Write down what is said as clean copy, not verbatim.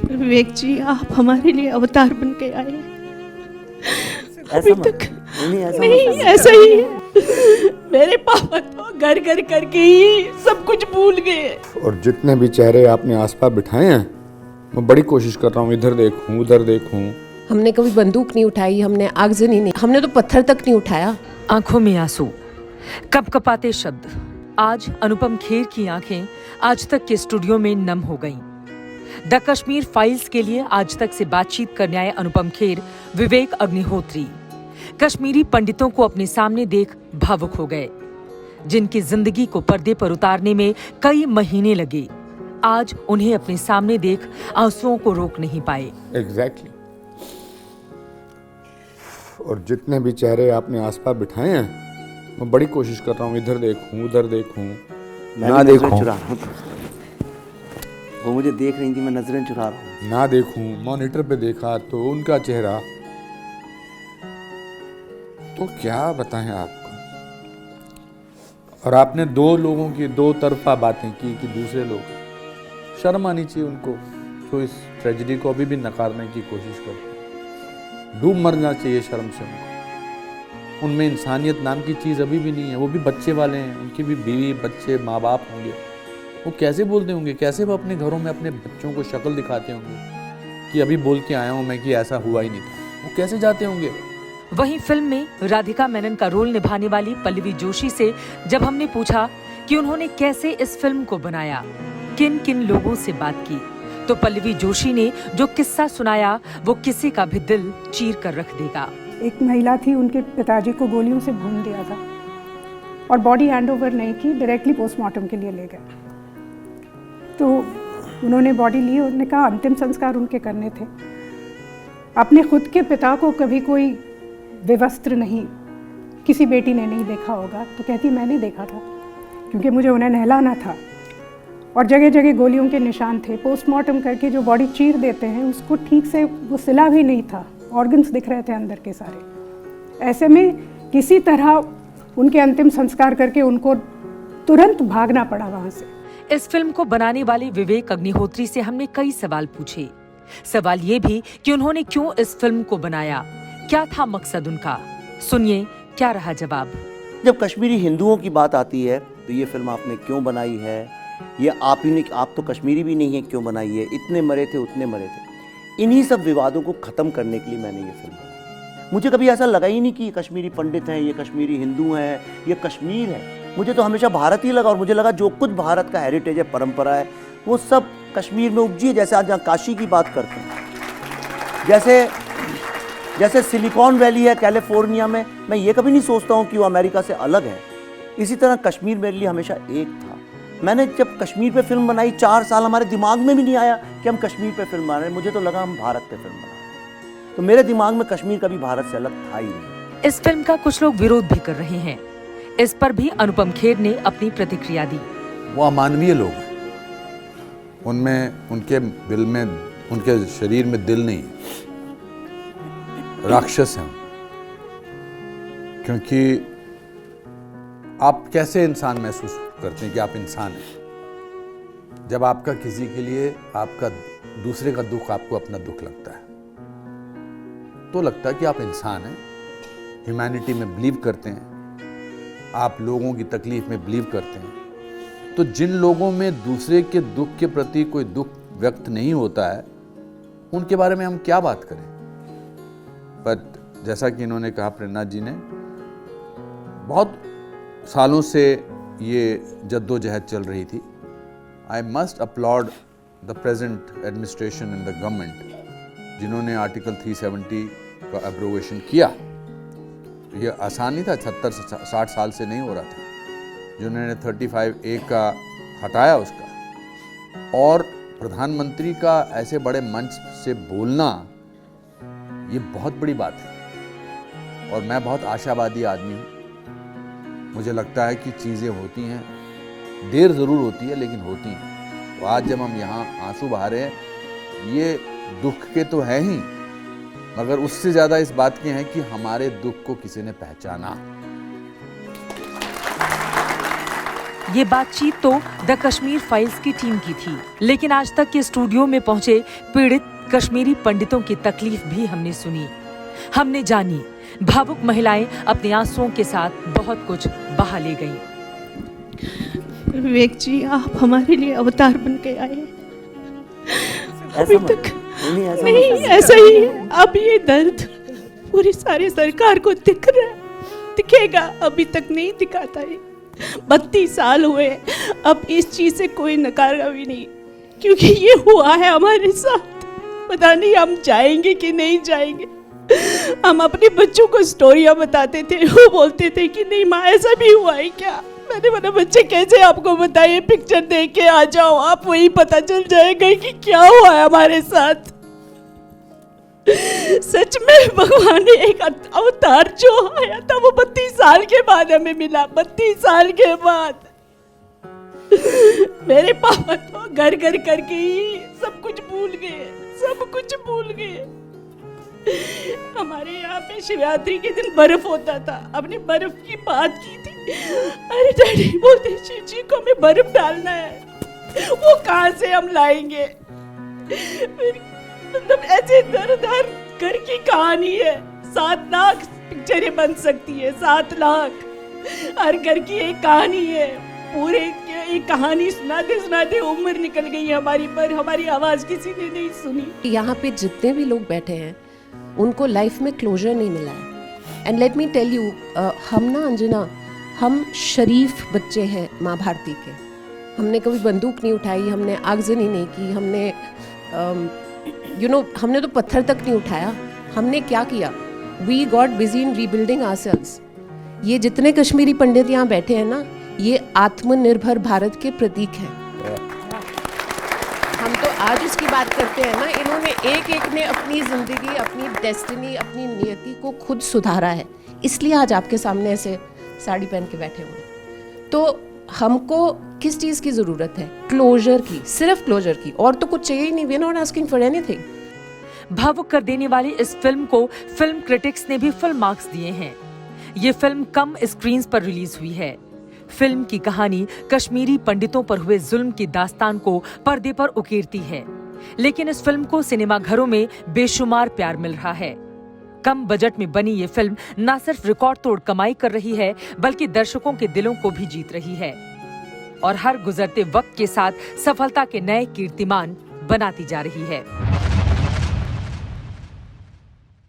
विवेक जी, आप हमारे लिए अवतार बन के आए हैं। अभी तक नहीं, ऐसा ही है। मेरे पापा तो घर घर करके ही सब कुछ भूल गए। और जितने भी चेहरे आपने आसपास बिठाए हैं, मैं बड़ी कोशिश कर रहा हूँ इधर देखूं उधर देखूं। हमने कभी बंदूक नहीं उठाई, हमने आगजनी नहीं, हमने तो पत्थर तक नहीं उठाया। आंखों में आंसू, कपकपाते शब्द। आज अनुपम खेर की आंखें आज तक के स्टूडियो में नम हो गईं। द कश्मीर फाइल्स के लिए आज तक से बातचीत करने आए अनुपम खेर विवेक अग्निहोत्री कश्मीरी पंडितों को अपने सामने देख भावुक हो गए, जिनकी जिंदगी को पर्दे पर उतारने में कई महीने लगे। आज उन्हें अपने सामने देख आंसुओं को रोक नहीं पाए। एग्जैक्टली। और जितने भी चेहरे आपने आसपास बिठाए हैं, मैं बड़ी कोशिश कर रहा हूँ इधर देखूं उधर देखूं, ना देखूं, चुरा रहा हूं। वो मुझे देख रही थी, मैं नजरें चुरा रहा हूँ। ना देखूं। मॉनिटर पे देखा तो उनका चेहरा, तो क्या बताएं आपको। और आपने दो लोगों की दो तरफा बातें की कि दूसरे लोग, शर्म आनी चाहिए उनको तो इस ट्रेजेडी को अभी भी नकारने की कोशिश करते हैं। डूब मरना चाहिए शर्म से उनको। उनमें इंसानियत नाम की चीज़ अभी भी नहीं है। वो भी बच्चे वाले हैं, उनकी भी बीवी बच्चे माँ बाप होंगे। वो कैसे बोलते होंगे, कैसे वो अपने घरों में अपने बच्चों को शक्ल दिखाते होंगे कि अभी बोल के आया हूँ मैं कि ऐसा हुआ ही नहीं था। वो कैसे जाते होंगे। वहीं फिल्म में राधिका मेनन का रोल निभाने वाली पल्लवी जोशी से जब हमने पूछा कि उन्होंने कैसे इस फिल्म को बनाया, किन किन लोगों से बात की, तो पल्लवी जोशी ने जो किस्सा सुनाया वो किसी का भी दिल चीर कर रख देगा। एक महिला थी, उनके पिताजी को गोलियों से भून दिया था और बॉडी हैंडओवर नहीं की, डायरेक्टली पोस्टमार्टम के लिए ले गए। तो उन्होंने बॉडी ली, उन्होंने कहा अंतिम संस्कार उनके करने थे। अपने खुद के पिता को कभी कोई विवस्त्र नहीं, किसी बेटी ने नहीं देखा होगा। तो कहती मैंने देखा था, क्योंकि मुझे उन्हें नहलाना था और जगह जगह गोलियों के निशान थे। पोस्टमार्टम करके जो बॉडी चीर देते हैं उसको ठीक से वो सिला भी नहीं था, ऑर्गन्स दिख रहे थे अंदर के सारे। ऐसे में किसी तरह उनके अंतिम संस्कार करके उनको तुरंत भागना पड़ा वहाँ से। इस फिल्म को बनाने वाले विवेक अग्निहोत्री से हमने कई सवाल पूछे। सवाल ये भी कि उन्होंने क्यों इस फिल्म को बनाया, क्या था मकसद उनका। सुनिए क्या रहा जवाब। जब कश्मीरी हिंदुओं की बात आती है तो ये फिल्म आपने क्यों बनाई है, ये आप ही ने, आप तो कश्मीरी भी नहीं है, क्यों बनाई है, इतने मरे थे उतने मरे थे। इन्हीं सब विवादों को ख़त्म करने के लिए मैंने ये फिल्म बनाई। मुझे कभी ऐसा लगा ही नहीं कि ये कश्मीरी पंडित हैं, ये कश्मीरी हिंदू हैं, ये कश्मीर है। मुझे तो हमेशा भारत ही लगा और मुझे लगा जो कुछ भारत का हेरिटेज है, परंपरा है, वो सब कश्मीर में उपजी है। जैसे आज यहाँ काशी की बात करते हैं, जैसे सिलिकॉन वैली है कैलिफोर्निया में, मैं ये कभी नहीं सोचता हूँ कि वो अमेरिका से अलग है। इसी तरह कश्मीर मेरे लिए हमेशा एक था। मैंने जब कश्मीर पे फिल्म बनाई, 4 साल हमारे दिमाग में भी नहीं आया कि हम कश्मीर पे फिल्म बना रहे हैं। मुझे तो लगा हम भारत पे फिल्म बना रहे हैं। तो मेरे दिमाग में कश्मीर कभी भारत से अलग था ही नहीं। इस फिल्म का कुछ लोग विरोध भी कर रहे हैं। इस पर भी अनुपम खेर ने अपनी प्रतिक्रिया दी। वो अमानवीय लोग हैं, उनमें उनके दिल में, उनके शरीर में दिल नहीं, राक्षस हैं। क्योंकि आप कैसे इंसान महसूस करते हैं कि आप इंसान हैं, जब आपका किसी के लिए, आपका दूसरे का दुख आपको अपना दुख लगता है, तो लगता है कि आप इंसान हैं, ह्यूमैनिटी में बिलीव करते हैं, आप लोगों की तकलीफ में बिलीव करते हैं। तो जिन लोगों में दूसरे के दुख के प्रति कोई दुख व्यक्त नहीं होता है, उनके बारे में हम क्या बात करें। पर जैसा कि इन्होंने कहा, प्रेरणा जी ने, बहुत सालों से ये जद्दोजहद चल रही थी। I must applaud the present administration and the government, जिन्होंने आर्टिकल 370 का एब्रोगेशन किया। ये आसान नहीं था, 70-60 साल से नहीं हो रहा था। जिन्होंने 35A का हटाया उसका, और प्रधानमंत्री का ऐसे बड़े मंच से बोलना, ये बहुत बड़ी बात है। और मैं बहुत आशावादी आदमी हूँ। मुझे लगता है कि चीज़ें होती हैं, देर ज़रूर होती है लेकिन होती हैं। तो आज जब हम यहाँ आंसू बहा रहे हैं, ये दुख के तो हैं ही, मगर उससे ज़्यादा इस बात के हैं कि हमारे दुख को किसी ने पहचाना। ये बातचीत तो द कश्मीर फाइल्स की टीम की थी, लेकिन आज तक के स्टूडियो में पहुंचे पीड़ित कश्मीरी पंडितों की तकलीफ भी हमने सुनी, हमने जानी। भावुक महिलाएं अपने आंसुओं के साथ बहुत कुछ बहा ले गईं। विवेक जी, आप हमारे लिए अवतार बन के आए। अभी तक नहीं, ऐसा ही है। अब ये दर्द पूरी सारी सरकार को दिख रहा है, दिखेगा, अभी तक नहीं दिखाता है। 32 साल हुए, अब इस चीज से कोई नकारा भी नहीं, क्योंकि ये हुआ है हमारे साथ। पता नहीं हम जाएंगे कि नहीं जाएंगे। हम अपने बच्चों को स्टोरियां बताते थे, वो बोलते थे कि नहीं माँ ऐसा भी हुआ है क्या। मैंने बोला बच्चे कैसे आपको बताइए, पिक्चर देख के आ जाओ, आप वही पता चल जाएगा कि क्या हुआ है हमारे साथ। सच में भगवान ने एक अवतार जो आया था वो 32 साल के बाद हमें मिला, 32 साल के बाद। मेरे पापा तो घर घर करके ही सब कुछ भूल गए, सब कुछ भूल गए। हमारे यहाँ पे शिवरात्रि के दिन बर्फ होता था, अपने बर्फ की बात की थी। अरे डैडी बोलते शिव जी को हमें बर्फ डालना है, वो कहाँ से हम लाएंगे। मतलब ऐसे दर दर घर की कहानी है। 7 लाख पिक्चरें बन सकती है, 7 लाख हर घर की एक कहानी है। पूरे एक कहानी सुनाते उम्र निकल गई हमारी, पर हमारी आवाज किसी ने नहीं सुनी। यहाँ पे जितने भी लोग बैठे हैं उनको लाइफ में क्लोजर नहीं मिला है। And let me tell you, हम ना अंजना, हम शरीफ बच्चे हैं माँ भारती के। हमने कभी बंदूक नहीं उठाई, हमने आगजनी नहीं की, हमने हमने तो पत्थर तक नहीं उठाया। हमने क्या किया, we got busy in rebuilding ourselves. ये जितने कश्मीरी पंडित यहाँ बैठे हैं ना, ये आत्मनिर्भर भारत के प्रतीक हैं। हम तो आज उसकी बात करते हैं ना, इन्होंने एक एक ने अपनी जिंदगी, अपनी डेस्टिनी, अपनी नियति को खुद सुधारा है, इसलिए आज आपके सामने ऐसे साड़ी पहन के बैठे हुए हैं। तो हमको किस चीज़ की ज़रूरत है? क्लोजर की, सिर्फ क्लोजर की, और तो कुछ चाहिए ही नहीं। We are not asking for anything. भावुक कर देने वाली इस फिल्म को फिल्म क्रिटिक्स ने भी फुल मार्क्स दिए हैं। ये फिल्म कम स्क्रीन्स पर रिलीज हुई है। फिल्म की कहानी कश्मीरी पंडितों पर हुए जुल्म की दास्तान को पर्दे पर उकेरती है, लेकिन इस फिल्म को सिनेमाघरों में बेशुमार प्यार मिल रहा है। कम बजट में बनी ये फिल्म न सिर्फ रिकॉर्ड तोड़ कमाई कर रही है, बल्कि दर्शकों के दिलों को भी जीत रही है और हर गुजरते वक्त के साथ सफलता के नए कीर्तिमान बनाती जा रही है।